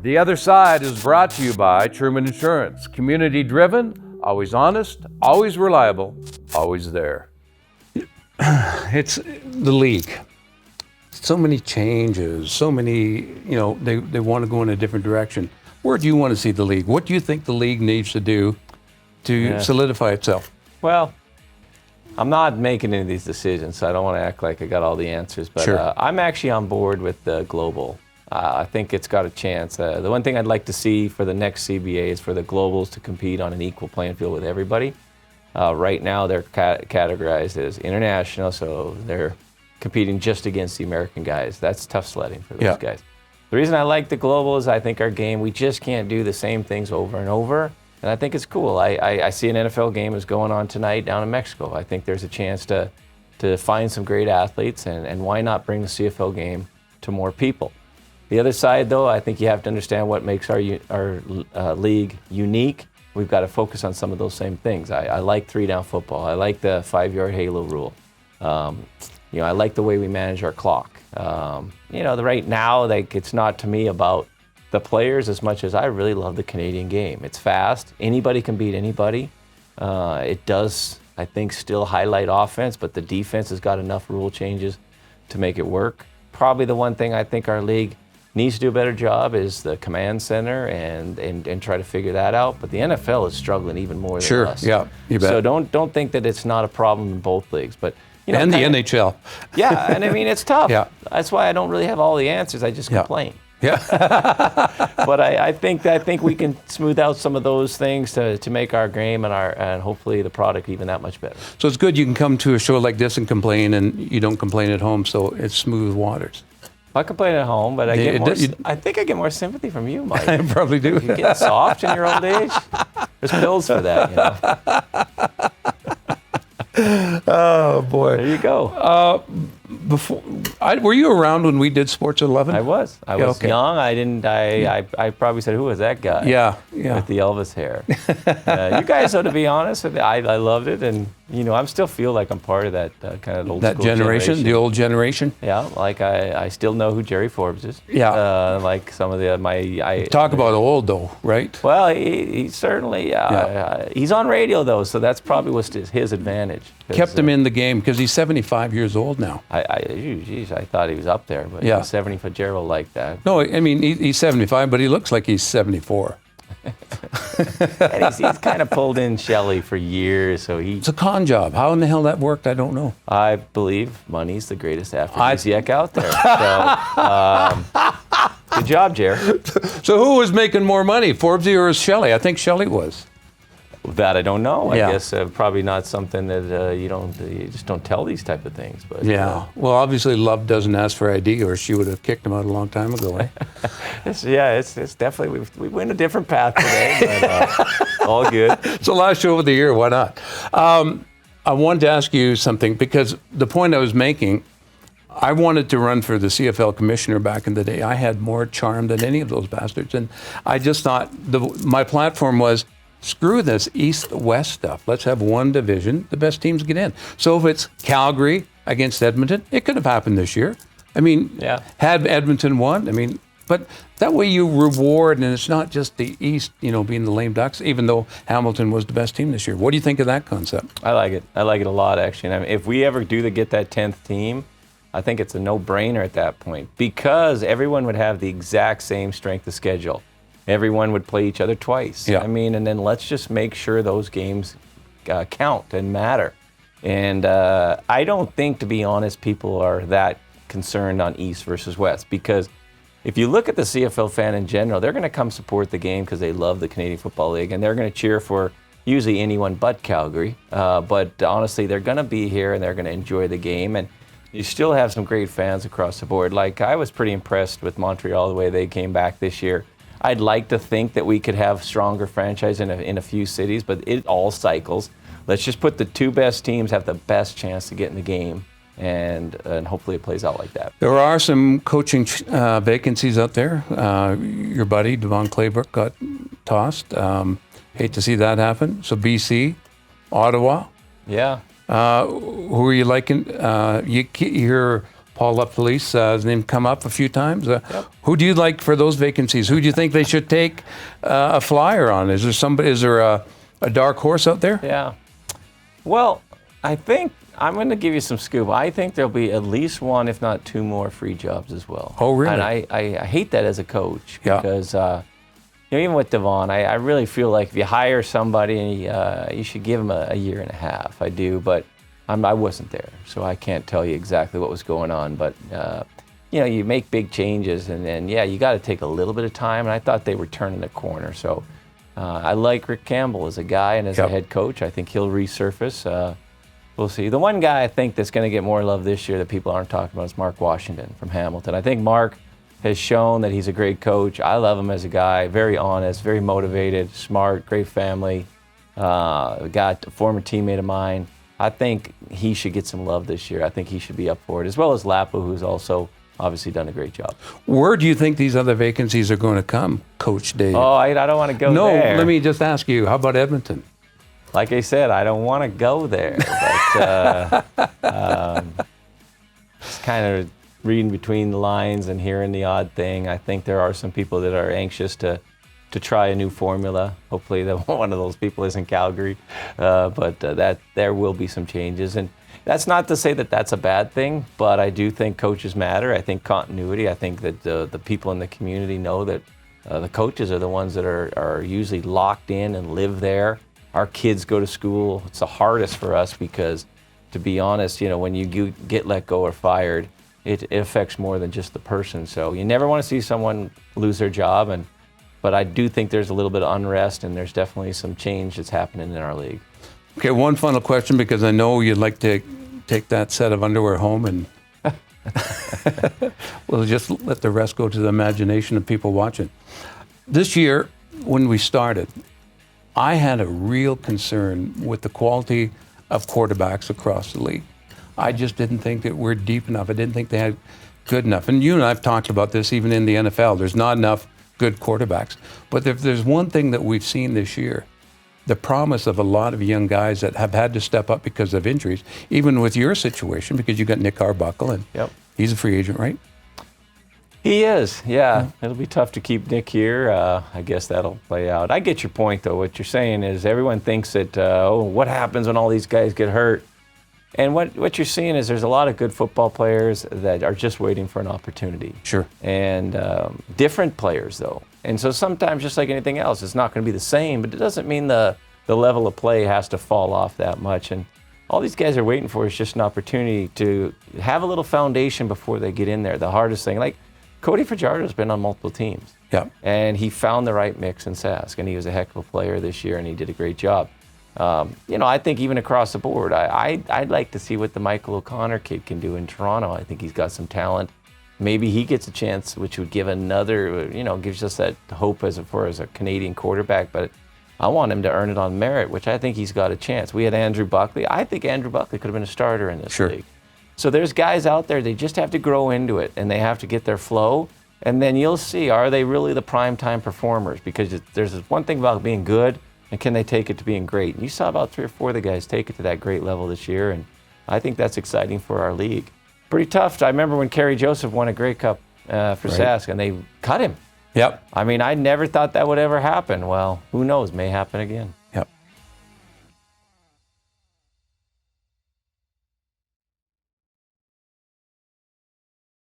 The Other Side is brought to you by Truman Insurance. Community driven, always honest, always reliable, always there. It's the league. So many changes, so many, they want to go in a different direction. Where do you want to see the league? What do you think the league needs to do to solidify itself? Well, I'm not making any of these decisions, so I don't want to act like I got all the answers. But Sure. I'm actually on board with the global. I think it's got a chance. The one thing I'd like to see for the next CBA is for the globals to compete on an equal playing field with everybody. Right now, they're categorized as international, so they're competing just against the American guys. That's tough sledding for those guys. The reason I like the global is I think our game, we just can't do the same things over and over. And I think it's cool. I see an NFL game is going on tonight down in Mexico. I think there's a chance to find some great athletes, and why not bring the CFL game to more people? The other side, though, I think you have to understand what makes our league unique. We've got to focus on some of those same things. I like 3-down football. I like the 5-yard halo rule. I like the way we manage our clock. Right now, it's not to me about the players as much as I really love the Canadian game. It's fast. Anybody can beat anybody. It does, I think, still highlight offense, but the defense has got enough rule changes to make it work. Probably the one thing I think our league needs to do a better job is the command center and try to figure that out. But the NFL is struggling even more than us. Sure, yeah, you bet. So don't think that it's not a problem in both leagues. But and the NHL. Yeah, and I mean, it's tough. Yeah. That's why I don't really have all the answers. I just complain. Yeah. But I think we can smooth out some of those things to make our game and hopefully the product even that much better. So it's good you can come to a show like this and complain, and you don't complain at home, so it's smooth waters. I complain at home, but I think I get more sympathy from you, Mike. I probably do. You get soft in your old age. There's pills for that, Oh boy! There you go. Were you around when we did Sports 11? I was. I was young. I probably said, "Who was that guy?" Yeah. With the Elvis hair. You guys, so to be honest, I loved it, and I still feel like I'm part of that kind of old school generation, the old generation. Yeah, like I still know who Jerry Forbes is. Yeah. Like some of Talk about old though, right? Well, he certainly. He's on radio though, so that's probably was his advantage. Kept him in the game because he's 75 years old now. I thought he was up there, but 70 for Gerald like that. No, I mean he's 75, but he looks like he's 74. And he's kind of pulled in Shelley for years, so it's a con job. How in the hell that worked, I don't know. I believe money's the greatest aphrodisiac out there. So, good job, Jerry. So who was making more money, Forbesy or Shelley? I think Shelley was. That I don't know. I guess probably not something that you just don't tell these type of things. But well, obviously Love doesn't ask for ID, or she would have kicked him out a long time ago. Eh? It's definitely we went a different path today, but all good. It's the last show of the year. Why not? I wanted to ask you something because the point I was making. I wanted to run for the CFL commissioner back in the day. I had more charm than any of those bastards, and I just thought my platform was. Screw this East-West stuff. Let's have one division. The best teams get in. So if it's Calgary against Edmonton, it could have happened this year. I mean, had Edmonton won, but that way you reward, and it's not just the East, being the lame ducks, even though Hamilton was the best team this year. What do you think of that concept? I like it. I like it a lot, actually. And if we ever do get that 10th team, I think it's a no-brainer at that point because everyone would have the exact same strength of schedule. Everyone would play each other twice. Yeah. And then let's just make sure those games count and matter. And I don't think, to be honest, people are that concerned on East versus West because if you look at the CFL fan in general, they're going to come support the game because they love the Canadian Football League, and they're going to cheer for usually anyone but Calgary. But honestly, they're going to be here and they're going to enjoy the game. And you still have some great fans across the board. Like I was pretty impressed with Montreal the way they came back this year. I'd like to think that we could have stronger franchise in a few cities, but it all cycles. Let's just put the two best teams have the best chance to get in the game, and hopefully it plays out like that. There are some coaching vacancies out there. Your buddy, Devon Claybrook, got tossed. Hate to see that happen. So BC, Ottawa. Yeah. Who are you liking? You hear Paul LaPolice, his name come up a few times. Who do you like for those vacancies? Who do you think they should take a flyer on? Is there a dark horse out there? Yeah. Well, I think I'm going to give you some scoop. I think there'll be at least one, if not two more free jobs as well. Oh, really? And I hate that as a coach Yeah. because even with Devon, I really feel like if you hire somebody, you should give them a year and a half. I do, but I wasn't there, so I can't tell you exactly what was going on. But you make big changes, and then you got to take a little bit of time. And I thought they were turning the corner. So I like Rick Campbell as a guy and as a head coach. I think he'll resurface. We'll see. The one guy I think that's going to get more love this year that people aren't talking about is Mark Washington from Hamilton. I think Mark has shown that he's a great coach. I love him as a guy, very honest, very motivated, smart, great family. Got a former teammate of mine. I think he should get some love this year. I think he should be up for it, as well as Lapo, who's also obviously done a great job. Where do you think these other vacancies are going to come, Coach Dave? Oh, I don't want to go there. No, let me just ask you, how about Edmonton? Like I said, I don't want to go there. But just kind of reading between the lines and hearing the odd thing. I think there are some people that are anxious to try a new formula. Hopefully one of those people isn't Calgary. But there will be some changes. And that's not to say that that's a bad thing, but I do think coaches matter. I think continuity. I think that the people in the community know that the coaches are the ones that are usually locked in and live there. Our kids go to school. It's the hardest for us because, to be honest, when you get let go or fired, it affects more than just the person. So you never want to see someone lose their job. But I do think there's a little bit of unrest, and there's definitely some change that's happening in our league. Okay, one final question, because I know you'd like to take that set of underwear home, and we'll just let the rest go to the imagination of people watching. This year, when we started, I had a real concern with the quality of quarterbacks across the league. I just didn't think that we're deep enough. I didn't think they had good enough. And you and I have talked about this even in the NFL. There's not enough good quarterbacks. But if there's one thing that we've seen this year, the promise of a lot of young guys that have had to step up because of injuries, even with your situation, because you got Nick Arbuckle, and he's a free agent, right? He is, yeah. It'll be tough to keep Nick here. I guess that'll play out. I get your point, though. What you're saying is everyone thinks that, what happens when all these guys get hurt? And what you're seeing is there's a lot of good football players that are just waiting for an opportunity. Sure. And different players, though. And so sometimes, just like anything else, it's not going to be the same, but it doesn't mean the level of play has to fall off that much. And all these guys are waiting for is just an opportunity to have a little foundation before they get in there. The hardest thing, like Cody Fajardo's been on multiple teams. Yeah. And he found the right mix in Sask, and he was a heck of a player this year, and he did a great job. I think even across the board, I'd like to see what the Michael O'Connor kid can do in Toronto. I think he's got some talent. Maybe he gets a chance, which would give another, gives us that hope as a Canadian quarterback. But I want him to earn it on merit, which I think he's got a chance. We had Andrew Buckley. I think Andrew Buckley could have been a starter in this league. So there's guys out there, they just have to grow into it, and they have to get their flow. And then you'll see, are they really the primetime performers? Because there's one thing about being good, and can they take it to being great? And you saw about 3 or 4 of the guys take it to that great level this year, and I think that's exciting for our league. Pretty tough. I remember when Kerry Joseph won a Grey Cup for Sask, and they cut him. Yep. I mean, I never thought that would ever happen. Well, who knows? May happen again.